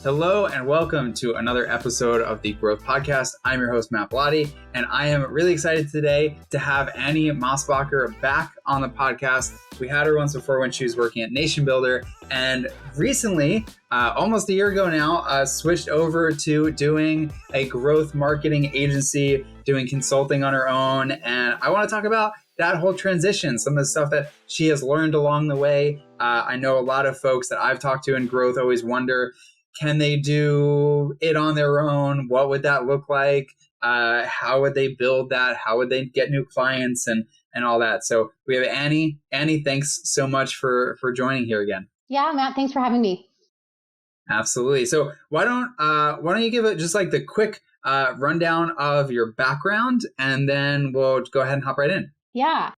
Hello and welcome to another episode of the Growth Podcast. I'm your host, Matt Blotti, and I am really excited today to have Annie Mosbacher back on the podcast. We had her once before when she was working at Nation Builder, and recently, almost a year ago now, switched over to doing a growth marketing agency, doing consulting on her own. And I want to talk about that whole transition, some of the stuff that she has learned along the way. I know a lot of folks that I've talked to in growth always wonder, can they do it on their own? What would that look like? How would they build that? How would they get new clients and all that? So we have Annie. Annie, thanks so much for joining here again. Yeah, Matt, thanks for having me. Absolutely. So why don't you give it just like the quick rundown of your background, and then we'll go ahead and hop right in. Yeah.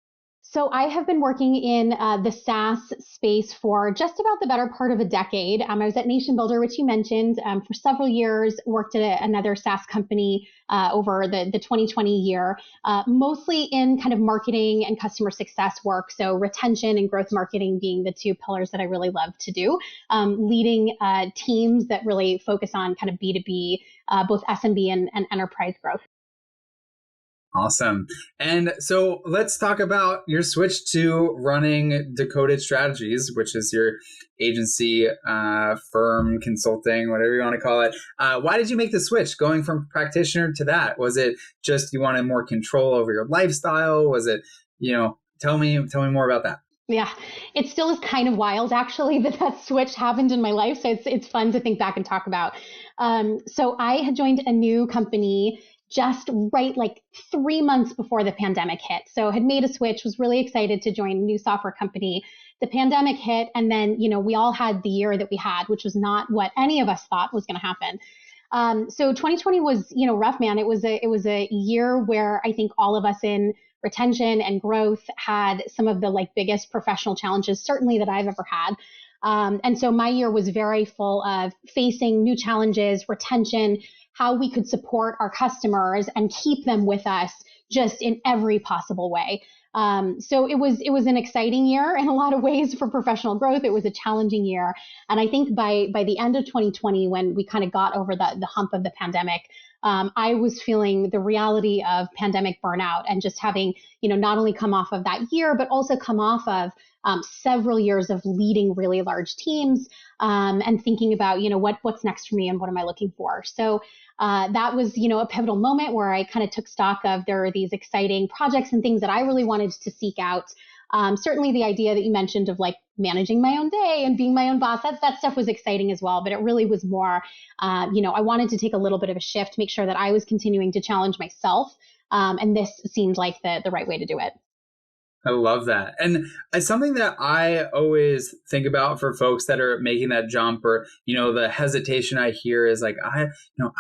So I have been working in the SaaS space for just about the better part of a decade. I was at Nation Builder, which you mentioned, for several years, worked at another SaaS company over the 2020 year, mostly in kind of marketing and customer success work. So retention and growth marketing being the two pillars that I really love to do, leading teams that really focus on kind of B2B, both SMB and enterprise growth. Awesome. And so let's talk about your switch to running Decoded Strategies, which is your agency, firm, consulting, whatever you want to call it. Why did you make the switch going from practitioner to that? Was it just you wanted more control over your lifestyle? Was it, tell me more about that. Yeah, it still is kind of wild, actually, that switch happened in my life. So it's fun to think back and talk about. So I had joined a new company just right like 3 months before the pandemic hit. So had made a switch, was really excited to join a new software company. The pandemic hit, and then, we all had the year that we had, which was not what any of us thought was going to happen. So 2020 was, rough, man. It was a year where I think all of us in retention and growth had some of the biggest professional challenges, certainly that I've ever had. And so my year was very full of facing new challenges, retention, how we could support our customers and keep them with us just in every possible way. So it was an exciting year in a lot of ways for professional growth. It was a challenging year. And I think by the end of 2020, when we kind of got over the hump of the pandemic, I was feeling the reality of pandemic burnout and just having, not only come off of that year, but also come off of several years of leading really large teams and thinking about, what's next for me and what am I looking for? So that was, a pivotal moment where I kind of took stock of there are these exciting projects and things that I really wanted to seek out. Certainly the idea that you mentioned of managing my own day and being my own boss, that stuff was exciting as well. But it really was more, I wanted to take a little bit of a shift, make sure that I was continuing to challenge myself. And this seemed like the right way to do it. I love that. And it's something that I always think about for folks that are making that jump, or, the hesitation I hear is I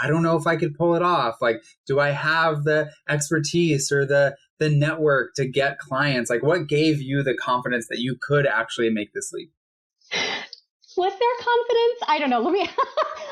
don't know if I could pull it off. Do I have the expertise or the network to get clients? What gave you the confidence that you could actually make this leap? Was there confidence? I don't know.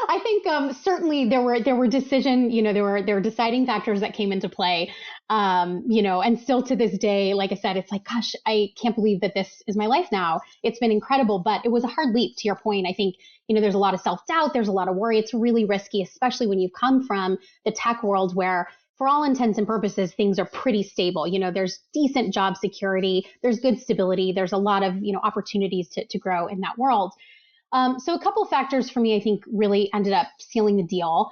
I think certainly there were there were deciding factors that came into play. And still to this day, like I said, it's gosh, I can't believe that this is my life now. It's been incredible, but it was a hard leap, to your point. I think, there's a lot of self-doubt. There's a lot of worry. It's really risky, especially when you've come from the tech world where, for all intents and purposes, things are pretty stable. There's decent job security. There's good stability. There's a lot of, opportunities to grow in that world. So a couple of factors for me, I think, really ended up sealing the deal.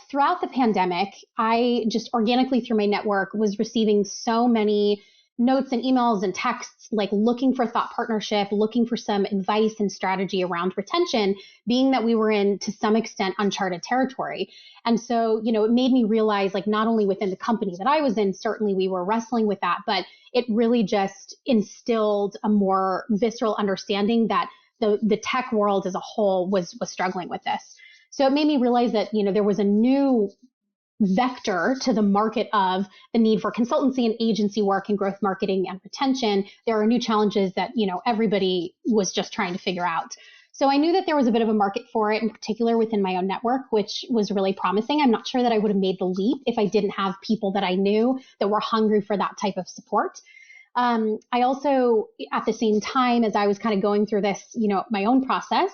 Throughout the pandemic, I just organically through my network was receiving so many notes and emails and texts, looking for thought partnership, looking for some advice and strategy around retention, being that we were in, to some extent, uncharted territory. And so, it made me realize, not only within the company that I was in, certainly we were wrestling with that, but it really just instilled a more visceral understanding that the tech world as a whole was struggling with this. So it made me realize that, there was a new vector to the market of the need for consultancy and agency work and growth marketing and retention. There are new challenges that, everybody was just trying to figure out. So I knew that there was a bit of a market for it, in particular within my own network, which was really promising. I'm not sure that I would have made the leap if I didn't have people that I knew that were hungry for that type of support. I also, at the same time as I was kind of going through this, my own process,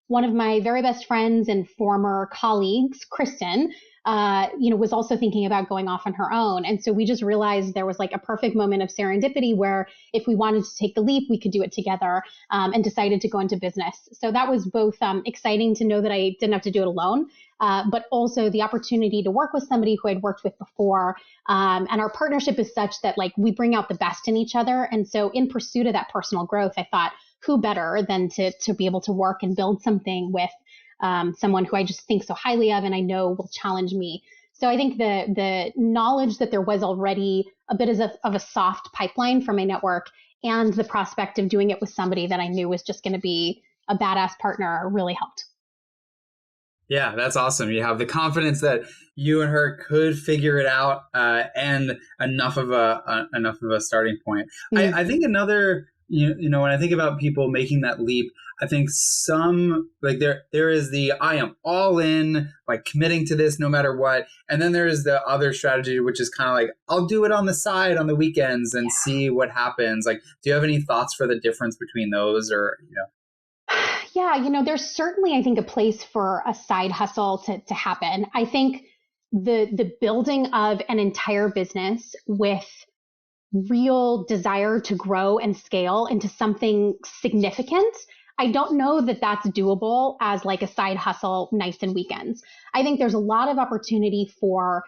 one of my very best friends and former colleagues, Kristen, was also thinking about going off on her own. And so we just realized there was like a perfect moment of serendipity where if we wanted to take the leap, we could do it together, and decided to go into business. So that was both exciting to know that I didn't have to do it alone, but also the opportunity to work with somebody who I'd worked with before. And our partnership is such that like we bring out the best in each other. And so in pursuit of that personal growth, I thought, who better than to be able to work and build something with someone who I just think so highly of and I know will challenge me. So I think the knowledge that there was already a bit of a soft pipeline for my network and the prospect of doing it with somebody that I knew was just going to be a badass partner really helped. Yeah, that's awesome. You have the confidence that you and her could figure it out, and enough of a starting point. I think another, when I think about people making that leap, I think some like there is the I am all in, like committing to this no matter what, and then there is the other strategy, which is kind of like I'll do it on the side on the weekends and see what happens. Like, do you have any thoughts for the difference between those, or Yeah, there's certainly, I think, a place for a side hustle to happen. I think the building of an entire business with real desire to grow and scale into something significant, I don't know that that's doable as like a side hustle nights and weekends. I think there's a lot of opportunity for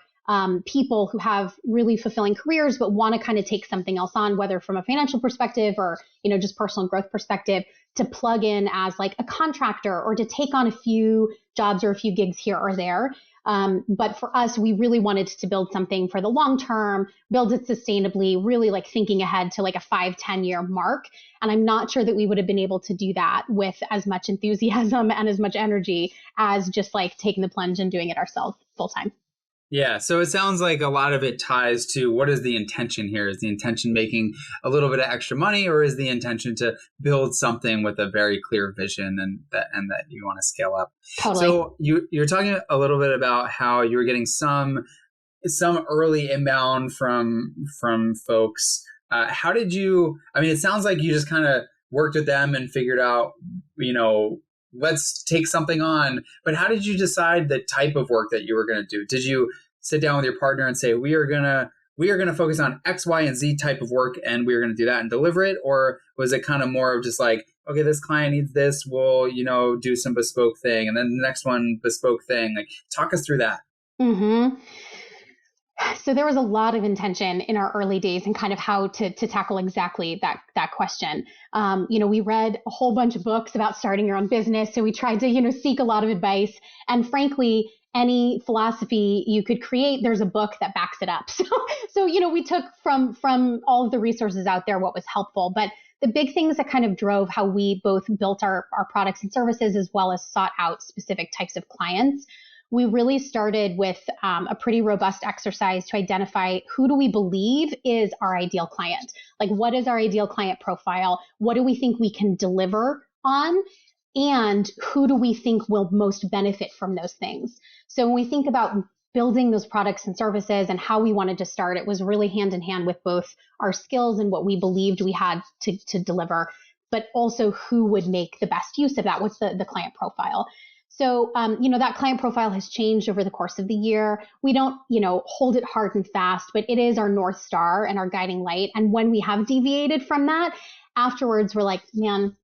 people who have really fulfilling careers, but want to kind of take something else on, whether from a financial perspective or, just personal growth perspective, to plug in as like a contractor or to take on a few jobs or a few gigs here or there. But for us, we really wanted to build something for the long term, build it sustainably, really like thinking ahead to like a 5-10 year mark. And I'm not sure that we would have been able to do that with as much enthusiasm and as much energy as just like taking the plunge and doing it ourselves full time. Yeah, so it sounds like a lot of it ties to what is the intention here? Is the intention making a little bit of extra money, or is the intention to build something with a very clear vision and that you want to scale up? Totally. So you're talking a little bit about how you were getting some early inbound from folks. How did you? I mean, it sounds like you just kind of worked with them and figured out, let's take something on. But how did you decide the type of work that you were going to do? Did you sit down with your partner and say, we are going to focus on X, Y, and Z type of work, and we are going to do that and deliver it? Or was it kind of more of just like, okay, this client needs this, we'll, do some bespoke thing, and then the next one, bespoke thing? Like, talk us through that. Mm-hmm. So there was a lot of intention in our early days and kind of how to tackle exactly that question. We read a whole bunch of books about starting your own business. So we tried to, seek a lot of advice. And frankly, any philosophy you could create, there's a book that backs it up. So we took from all of the resources out there what was helpful. But the big things that kind of drove how we both built our products and services as well as sought out specific types of clients, we really started with a pretty robust exercise to identify who do we believe is our ideal client? Like, what is our ideal client profile? What do we think we can deliver on? And who do we think will most benefit from those things? So when we think about building those products and services and how we wanted to start, it was really hand in hand with both our skills and what we believed we had to deliver, but also who would make the best use of that. What's the client profile? So, that client profile has changed over the course of the year. We don't, hold it hard and fast, but it is our North Star and our guiding light. And when we have deviated from that, afterwards, we're like, man,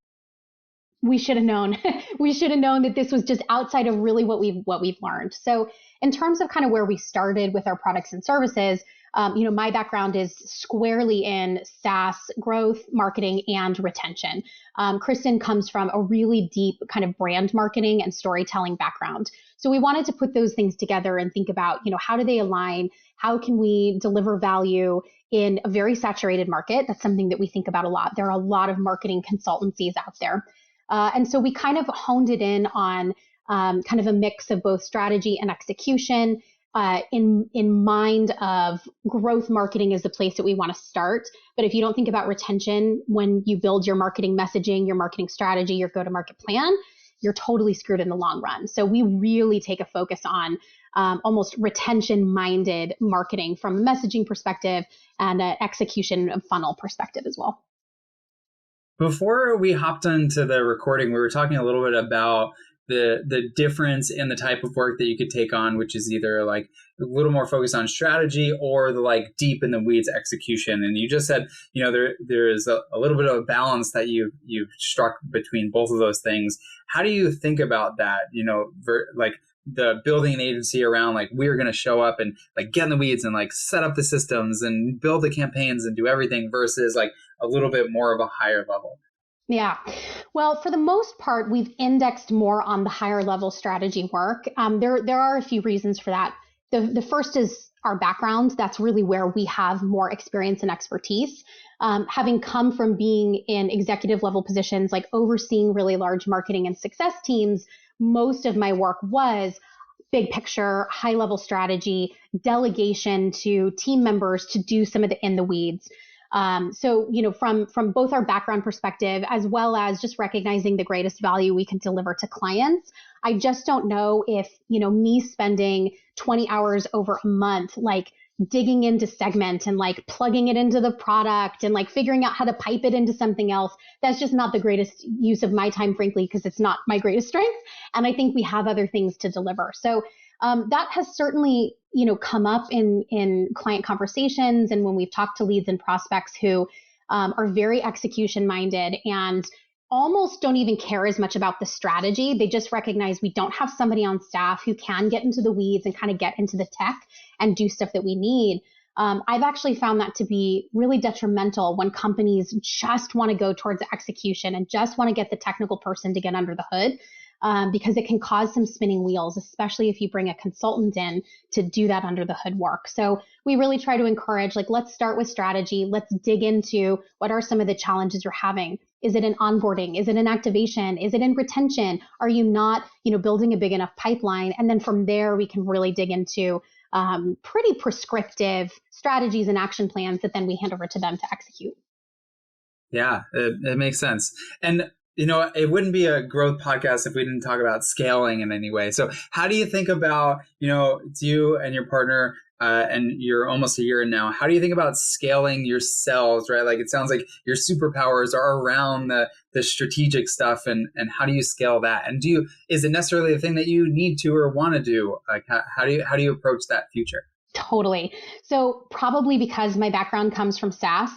we should have known. We should have known that this was just outside of really what we've learned. So in terms of kind of where we started with our products and services, my background is squarely in SaaS growth, marketing, and retention. Kristen comes from a really deep kind of brand marketing and storytelling background. So we wanted to put those things together and think about, how do they align? How can we deliver value in a very saturated market? That's something that we think about a lot. There are a lot of marketing consultancies out there. And so we kind of honed it in on kind of a mix of both strategy and execution, in mind of growth marketing is the place that we want to start. But if you don't think about retention when you build your marketing messaging, your marketing strategy, your go-to-market plan, you're totally screwed in the long run. So we really take a focus on almost retention-minded marketing from a messaging perspective and an execution and funnel perspective as well. Before we hopped into the recording, we were talking a little bit about the difference in the type of work that you could take on, which is either like a little more focused on strategy or the like deep in the weeds execution. And you just said, there is a little bit of a balance that you've struck between both of those things. How do you think about that? Like the building an agency around like we're going to show up and like get in the weeds and like set up the systems and build the campaigns and do everything versus like a little bit more of a higher level. Yeah. Well, for the most part, we've indexed more on the higher level strategy work. There are a few reasons for that. The first is our background. That's really where we have more experience and expertise. Having come from being in executive level positions, like overseeing really large marketing and success teams, most of my work was big picture, high level strategy, delegation to team members to do some of the in the weeds. So, from both our background perspective, as well as just recognizing the greatest value we can deliver to clients, I just don't know if, me spending 20 hours over a month, like digging into segment and like plugging it into the product and like figuring out how to pipe it into something else, that's just not the greatest use of my time, frankly, because it's not my greatest strength. And I think we have other things to deliver. So that has certainly, come up in client conversations and when we've talked to leads and prospects who are very execution minded and almost don't even care as much about the strategy. They just recognize we don't have somebody on staff who can get into the weeds and kind of get into the tech and do stuff that we need. I've actually found that to be really detrimental when companies just want to go towards execution and just want to get the technical person to get under the hood. Because it can cause some spinning wheels, especially if you bring a consultant in to do that under the hood work. So we really try to encourage, like, let's start with strategy. Let's dig into what are some of the challenges you're having. Is it in onboarding? Is it in activation? Is it in retention? Are you not, building a big enough pipeline? And then from there, we can really dig into pretty prescriptive strategies and action plans that then we hand over to them to execute. Yeah, it makes sense. And it wouldn't be a growth podcast if we didn't talk about scaling in any way. So how do you think about, it's you and your partner and you're almost a year in now. How do you think about scaling your sales, right? Like it sounds like your superpowers are around the strategic stuff and how do you scale that? And is it necessarily the thing that you need to or want to do? Like how do you approach that future? Totally. So probably because my background comes from SaaS,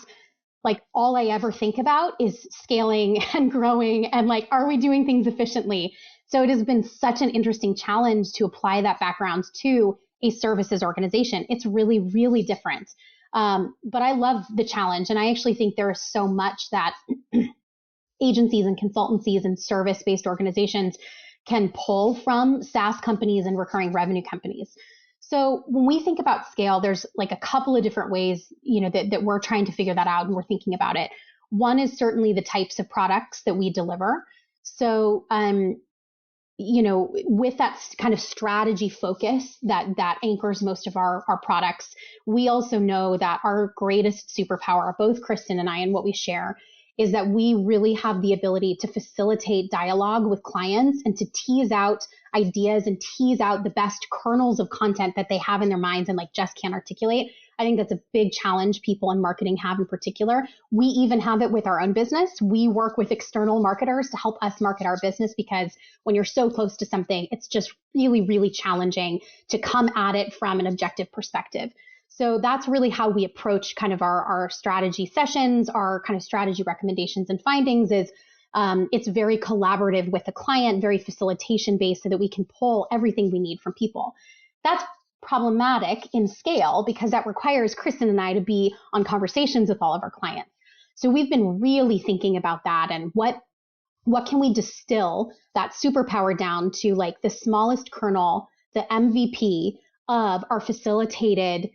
like all I ever think about is scaling and growing and like, are we doing things efficiently? So it has been such an interesting challenge to apply that background to a services organization. It's really, really different. But I love the challenge. And I actually think there is so much that agencies and consultancies and service-based organizations can pull from SaaS companies and recurring revenue companies. So when we think about scale, there's like a couple of different ways, that we're trying to figure that out and we're thinking about it. One is certainly the types of products that we deliver. So, with that kind of strategy focus that anchors most of our products, we also know that our greatest superpower, both Kristen and I, and what we share, is that we really have the ability to facilitate dialogue with clients and to tease out ideas and tease out the best kernels of content that they have in their minds and like just can't articulate. I think that's a big challenge people in marketing have in particular. We even have it with our own business. We work with external marketers to help us market our business because when you're so close to something, it's just really, really challenging to come at it from an objective perspective. So that's really how we approach kind of our strategy sessions, our kind of strategy recommendations and findings is it's very collaborative with the client, very facilitation based so that we can pull everything we need from people. That's problematic in scale because that requires Kristen and I to be on conversations with all of our clients. So we've been really thinking about that and what can we distill that superpower down to like the smallest kernel, the MVP of our facilitated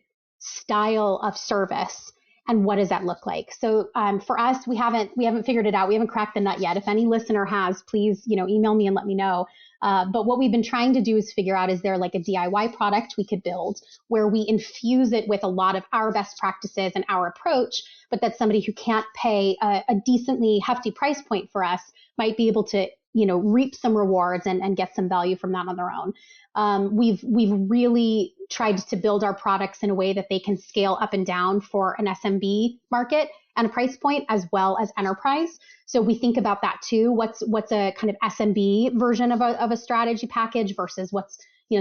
style of service and what does that look like? So for us, we haven't figured it out. We haven't cracked the nut yet. If any listener has, please email me and let me know. But what we've been trying to do is figure out, is there like a DIY product we could build where we infuse it with a lot of our best practices and our approach, but that somebody who can't pay a decently hefty price point for us might be able to reap some rewards and get some value from that on their own. We've really tried to build our products in a way that they can scale up and down for an SMB market and a price point as well as enterprise. So we think about that too. What's a kind of SMB version of a strategy package versus what's,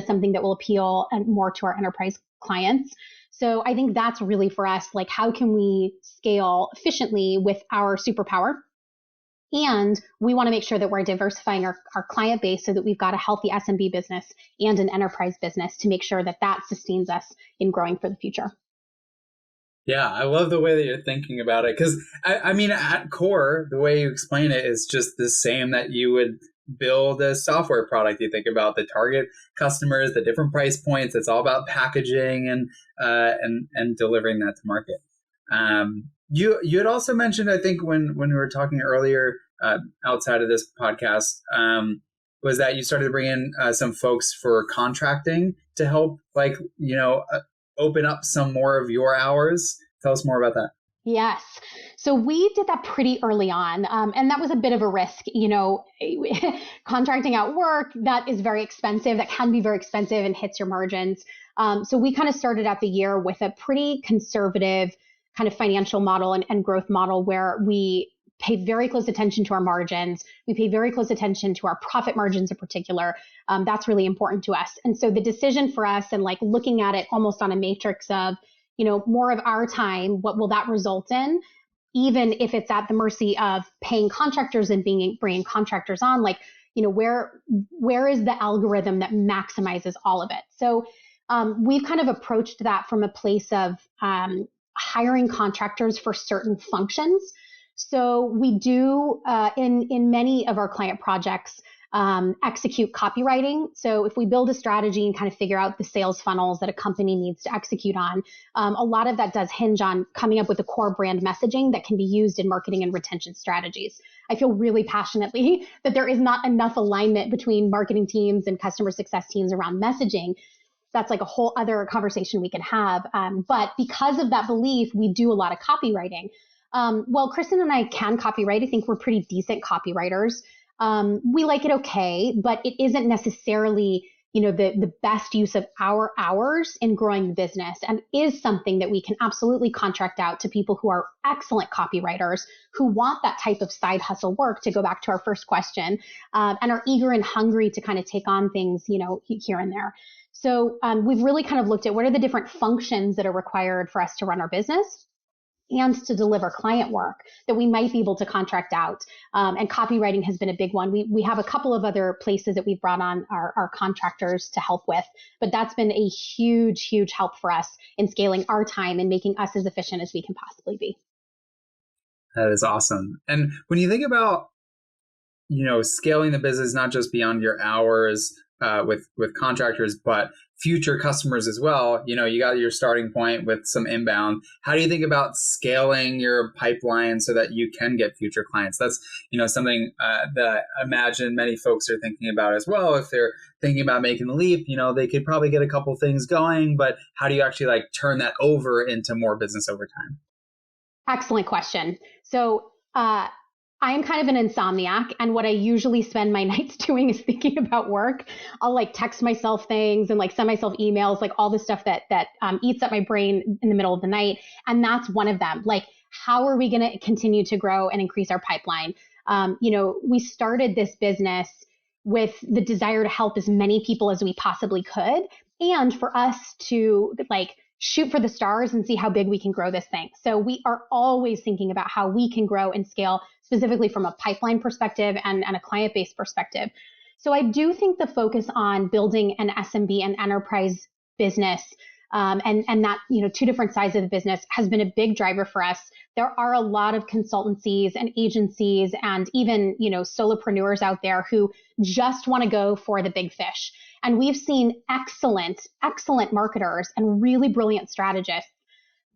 something that will appeal and more to our enterprise clients. So I think that's really for us, like, how can we scale efficiently with our superpower? And we want to make sure that we're diversifying our client base so that we've got a healthy SMB business and an enterprise business to make sure that sustains us in growing for the future. Yeah, I love the way that you're thinking about it, because I mean, at core, the way you explain it is just the same that you would build a software product. You think about the target customers, the different price points. It's all about packaging and delivering that to market. You had also mentioned, I think, when we were talking earlier outside of this podcast, was that you started to bring in some folks for contracting to help, open up some more of your hours. Tell us more about that. Yes. So we did that pretty early on. And that was a bit of a risk, contracting out work that is very expensive, that can be very expensive and hits your margins. So we kind of started out the year with a pretty conservative kind of financial model and growth model where we pay very close attention to our margins. We pay very close attention to our profit margins in particular. That's really important to us. And so the decision for us, and looking at it almost on a matrix of, more of our time, what will that result in? Even if it's at the mercy of paying contractors and bringing contractors on, where is the algorithm that maximizes all of it? So we've kind of approached that from a place of hiring contractors for certain functions. So we do, in many of our client projects, execute copywriting. So if we build a strategy and kind of figure out the sales funnels that a company needs to execute on, a lot of that does hinge on coming up with a core brand messaging that can be used in marketing and retention strategies. I feel really passionately that there is not enough alignment between marketing teams and customer success teams around messaging. That's like a whole other conversation we can have. But because of that belief, we do a lot of copywriting. Well, Kristen and I can copywrite. I think we're pretty decent copywriters. We like it okay, but it isn't necessarily, the best use of our hours in growing the business, and is something that we can absolutely contract out to people who are excellent copywriters, who want that type of side hustle work, to go back to our first question, and are eager and hungry to kind of take on things, here and there. So we've really kind of looked at what are the different functions that are required for us to run our business and to deliver client work that we might be able to contract out. And copywriting has been a big one. We have a couple of other places that we've brought on our contractors to help with, but that's been a huge, huge help for us in scaling our time and making us as efficient as we can possibly be. That is awesome. And when you think about, scaling the business, not just beyond your hours with contractors, but future customers as well, you got your starting point with some inbound. How do you think about scaling your pipeline so that you can get future clients? That's, something that I imagine many folks are thinking about as well. If they're thinking about making the leap, they could probably get a couple things going, but how do you actually turn that over into more business over time? Excellent question. So, I am kind of an insomniac, and what I usually spend my nights doing is thinking about work. I'll text myself things and send myself emails, all the stuff that eats up my brain in the middle of the night. And that's one of them. How are we going to continue to grow and increase our pipeline? We started this business with the desire to help as many people as we possibly could, and for us to shoot for the stars and see how big we can grow this thing. So we are always thinking about how we can grow and scale, specifically from a pipeline perspective and a client-based perspective. So I do think the focus on building an SMB and enterprise business, and that, two different sides of the business, has been a big driver for us. There are a lot of consultancies and agencies and even, solopreneurs out there who just want to go for the big fish. And we've seen excellent marketers and really brilliant strategists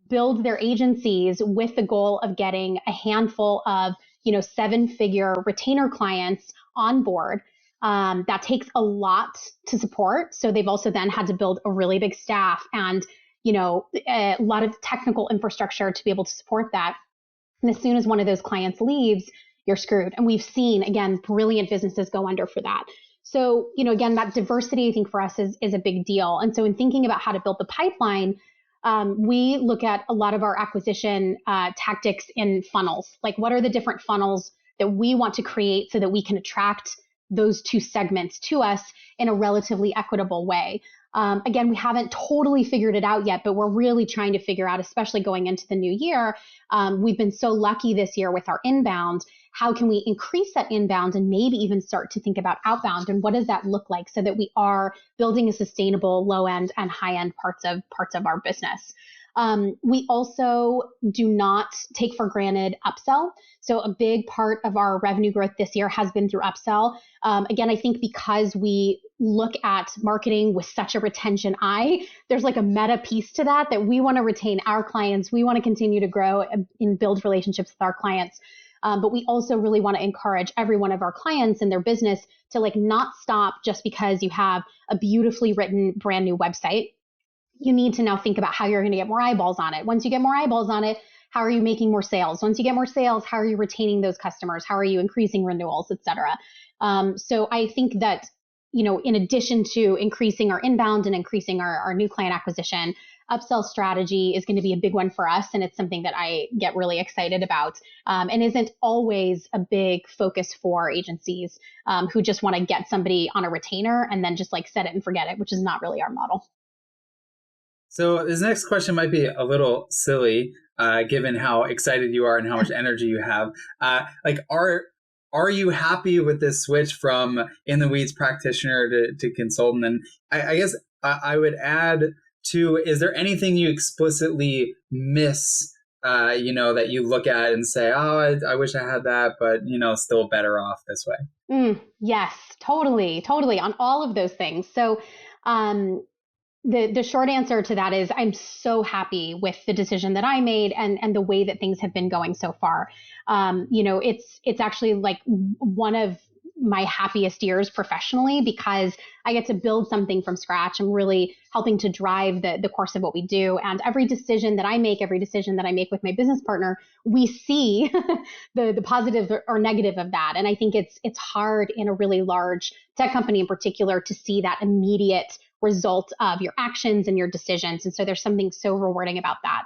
build their agencies with the goal of getting a handful of, 7-figure retainer clients on board. That takes a lot to support. So they've also then had to build a really big staff and, a lot of technical infrastructure to be able to support that. And as soon as one of those clients leaves, you're screwed. And we've seen, again, brilliant businesses go under for that. So, again, that diversity, I think, for us is a big deal. And so in thinking about how to build the pipeline, we look at a lot of our acquisition tactics in funnels. Like, what are the different funnels that we want to create so that we can attract those two segments to us in a relatively equitable way? Again, we haven't totally figured it out yet, but we're really trying to figure out, especially going into the new year. We've been so lucky this year with our inbound. How can we increase that inbound and maybe even start to think about outbound? And what does that look like so that we are building a sustainable low end and high end parts of our business? We also do not take for granted upsell. So a big part of our revenue growth this year has been through upsell. Again, I think because we look at marketing with such a retention eye, there's like a meta piece to that we want to retain our clients. We want to continue to grow and build relationships with our clients. But we also really want to encourage every one of our clients in their business to like not stop just because you have a beautifully written brand new website. You need to now think about how you're going to get more eyeballs on it. Once you get more eyeballs on it, how are you making more sales? Once you get more sales, how are you retaining those customers? How are you increasing renewals, et cetera? So I think that, in addition to increasing our inbound and increasing our new client acquisition, upsell strategy is going to be a big one for us. And it's something that I get really excited about, and isn't always a big focus for agencies who just want to get somebody on a retainer and then just like set it and forget it, which is not really our model. So this next question might be a little silly, given how excited you are and how much energy you have. Are you happy with this switch from in the weeds practitioner to consultant? And I guess I would add to, is there anything you explicitly miss, that you look at and say, oh, I wish I had that, but, still better off this way? Yes, totally on all of those things. So, the short answer to that is I'm so happy with the decision that I made and the way that things have been going so far. It's actually like one of my happiest years professionally because I get to build something from scratch. I'm really helping to drive the course of what we do. And every decision that I make with my business partner, we see the positive or negative of that. And I think it's hard in a really large tech company in particular to see that immediate result of your actions and your decisions. And so there's something so rewarding about that.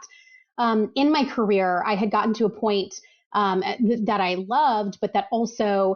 In my career, I had gotten to a point that I loved, but that also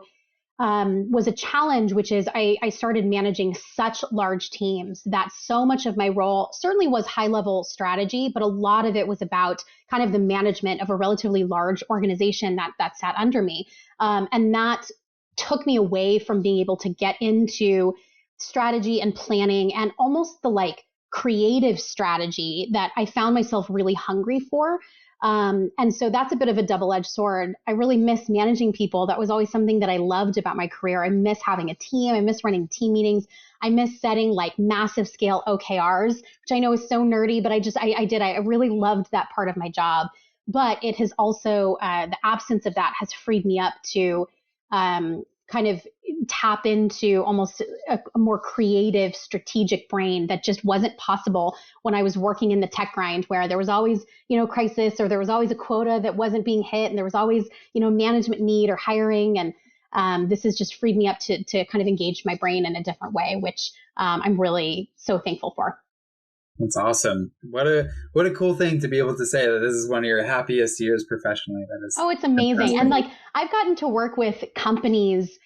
was a challenge, which is I started managing such large teams that so much of my role certainly was high level strategy, but a lot of it was about kind of the management of a relatively large organization that sat under me. And that took me away from being able to get into strategy and planning and almost the like creative strategy that I found myself really hungry for. And so that's a bit of a double-edged sword. I really miss managing people. That was always something that I loved about my career. I miss having a team. I miss running team meetings. I miss setting like massive scale OKRs, which I know is so nerdy, but I really loved that part of my job. But it has also, the absence of that has freed me up to kind of tap into almost a more creative, strategic brain that just wasn't possible when I was working in the tech grind, where there was always, crisis, or there was always a quota that wasn't being hit, and there was always, management need or hiring. And this has just freed me up to kind of engage my brain in a different way, which I'm really so thankful for. That's awesome. What a cool thing to be able to say that this is one of your happiest years professionally. That is. Oh, it's amazing. And like, I've gotten to work with companies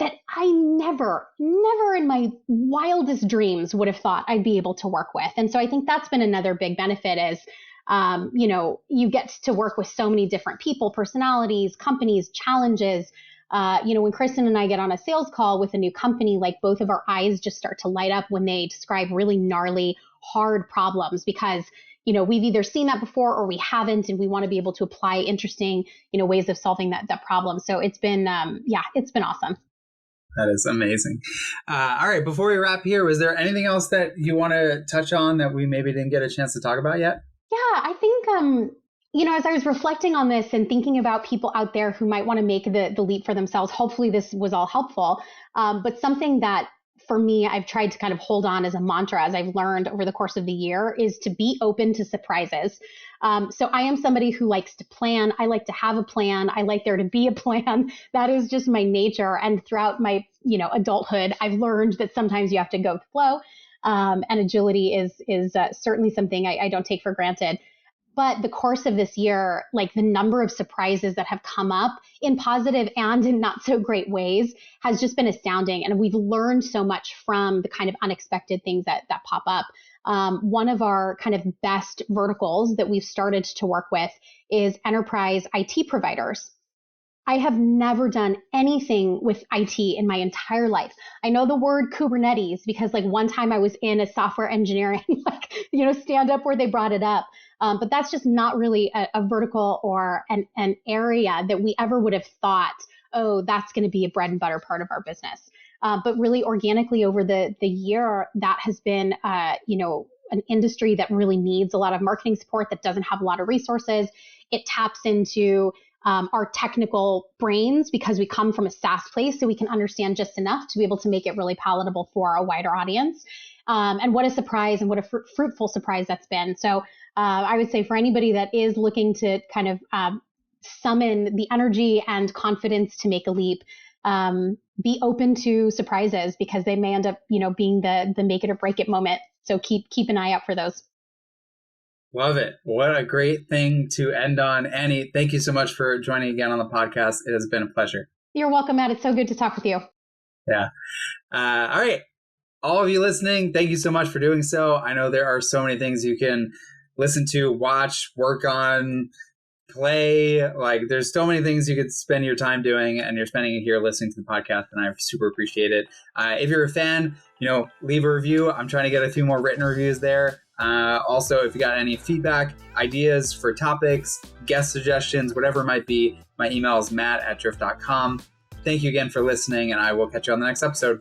that I never in my wildest dreams would have thought I'd be able to work with. And so I think that's been another big benefit is, you get to work with so many different people, personalities, companies, challenges. When Kristen and I get on a sales call with a new company, like both of our eyes just start to light up when they describe really gnarly, hard problems because, we've either seen that before or we haven't, and we want to be able to apply interesting, ways of solving that problem. So it's been, it's been awesome. That is amazing. All right. Before we wrap here, was there anything else that you want to touch on that we maybe didn't get a chance to talk about yet? Yeah, I think, as I was reflecting on this and thinking about people out there who might want to make the leap for themselves, hopefully this was all helpful. But something that for me, I've tried to kind of hold on as a mantra as I've learned over the course of the year is to be open to surprises. So I am somebody who likes to plan. I like to have a plan. I like there to be a plan. That is just my nature. And throughout my, adulthood, I've learned that sometimes you have to go with the flow. And agility is certainly something I don't take for granted. But the course of this year, like the number of surprises that have come up in positive and in not so great ways has just been astounding. And we've learned so much from the kind of unexpected things that pop up. One of our kind of best verticals that we've started to work with is enterprise IT providers. I have never done anything with IT in my entire life. I know the word Kubernetes because like one time I was in a software engineering, stand up where they brought it up. But that's just not really a vertical or an area that we ever would have thought, oh, that's going to be a bread and butter part of our business. But really organically over the year, that has been, an industry that really needs a lot of marketing support, that doesn't have a lot of resources. It taps into our technical brains because we come from a SaaS place, so we can understand just enough to be able to make it really palatable for a wider audience. And what a surprise and what a fruitful surprise that's been. So I would say for anybody that is looking to kind of summon the energy and confidence to make a leap, be open to surprises because they may end up, being the make it or break it moment. So keep an eye out for those. Love it. What a great thing to end on. Annie, thank you so much for joining again on the podcast. It has been a pleasure. You're welcome, Matt. It's so good to talk with you. Yeah. All right. All of you listening, thank you so much for doing so. I know there are so many things you can listen to, watch, work on, play. Like there's so many things you could spend your time doing, and you're spending it here listening to the podcast, and I super appreciate it. If you're a fan, leave a review. I'm trying to get a few more written reviews there. Also, if you got any feedback, ideas for topics, guest suggestions, whatever it might be, my email is matt@drift.com. Thank you again for listening, and I will catch you on the next episode.